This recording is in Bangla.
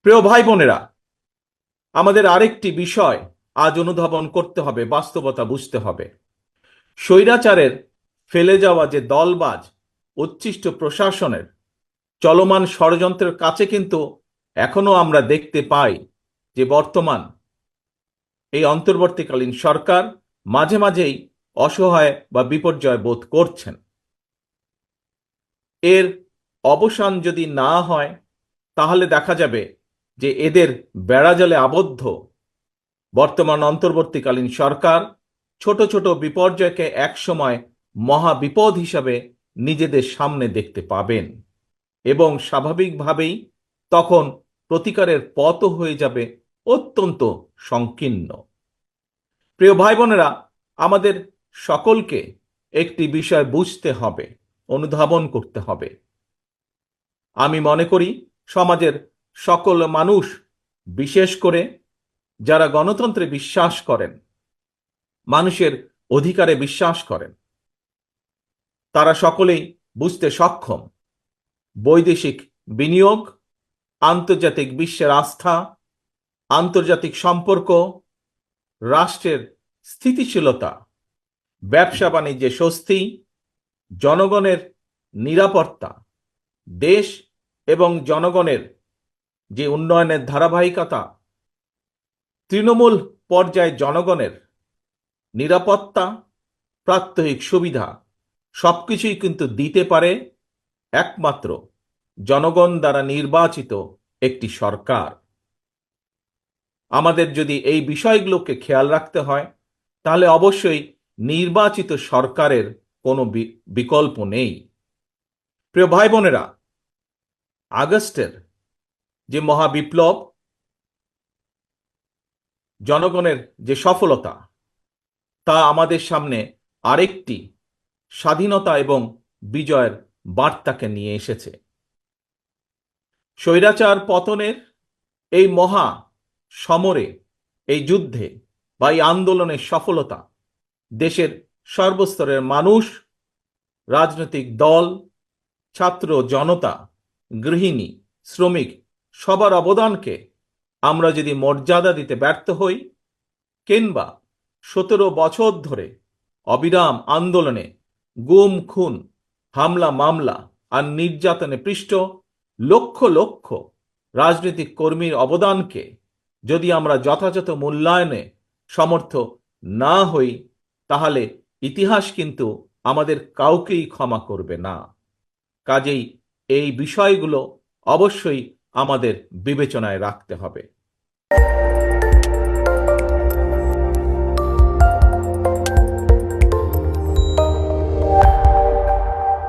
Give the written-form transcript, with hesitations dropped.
প্রিয় ভাই বোনেরা, আমাদের আরেকটি বিষয় আজ অনুধাবন করতে হবে, বাস্তবতা বুঝতে হবে। স্বৈরাচারের ফেলে যাওয়া যে দলবাজ উচ্ছিষ্ট প্রশাসনের চলমান ষড়যন্ত্রের কাছে কিন্তু এখনো আমরা দেখতে পাই যে বর্তমান এই অন্তর্বর্তীকালীন সরকার মাঝে মাঝেই অসহায় বা বিপর্যয় বোধ করছেন। এর অবসান যদি না হয় তাহলে দেখা যাবে যে এদের বেড়াজালে আবদ্ধ বর্তমান অন্তর্বর্তীকালীন সরকার ছোট ছোট বিপর্যয়কে একসময় মহা বিপদ হিসাবে নিজেদের সামনে দেখতে পাবেন এবং স্বাভাবিকভাবেই তখন প্রতিকারের পথও হয়ে যাবে অত্যন্ত সংকীর্ণ। প্রিয় ভাই বোনেরা, আমাদের সকলকে একটি বিষয় বুঝতে হবে, অনুধাবন করতে হবে। আমি মনে করি সমাজের সকল মানুষ, বিশেষ করে যারা গণতন্ত্রে বিশ্বাস করেন, মানুষের অধিকারে বিশ্বাস করেন, তারা সকলেই বুঝতে সক্ষম বৈদেশিক বিনিয়োগ, আন্তর্জাতিক বিশ্বের আস্থা, আন্তর্জাতিক সম্পর্ক, রাষ্ট্রের স্থিতিশীলতা, ব্যবসা বাণিজ্যে স্বস্তি, জনগণের নিরাপত্তা, দেশ এবং জনগণের যে উন্নয়নের ধারাবাহিকতা, তৃণমূল পর্যায়ে জনগণের নিরাপত্তা, প্রাত্যহিক সুবিধা সবকিছুই কিন্তু দিতে পারে একমাত্র জনগণ দ্বারা নির্বাচিত একটি সরকার। আমাদের যদি এই বিষয়গুলোকে খেয়াল রাখতে হয় তাহলে অবশ্যই নির্বাচিত সরকারের কোনো বিকল্প নেই। প্রিয় ভাই বোনেরা, আগস্টের যে মহাবিপ্লব, জনগণের যে সফলতা, তা আমাদের সামনে আরেকটি স্বাধীনতা এবং বিজয়ের বার্তাকে নিয়ে এসেছে। স্বৈরাচার পতনের এই মহা সমরে, এই যুদ্ধে বা এই আন্দোলনের সফলতা দেশের সর্বস্তরের মানুষ, রাজনৈতিক দল, ছাত্র জনতা, গৃহিণী, শ্রমিক সবার অবদানকে আমরা যদি মর্যাদা দিতে ব্যর্থ হই, কিংবা 17 বছর ধরে অবিরাম আন্দোলনে গুম খুন, হামলা মামলা আর নির্যাতনে পৃষ্ঠ লক্ষ লক্ষ রাজনৈতিক কর্মীর অবদানকে যদি আমরা যথাযথ মূল্যায়নে সমর্থ না হই, তাহলে ইতিহাস কিন্তু আমাদের কাউকেই ক্ষমা করবে না। কাজেই এই বিষয়গুলো অবশ্যই আমাদের বিবেচনায় রাখতে হবে।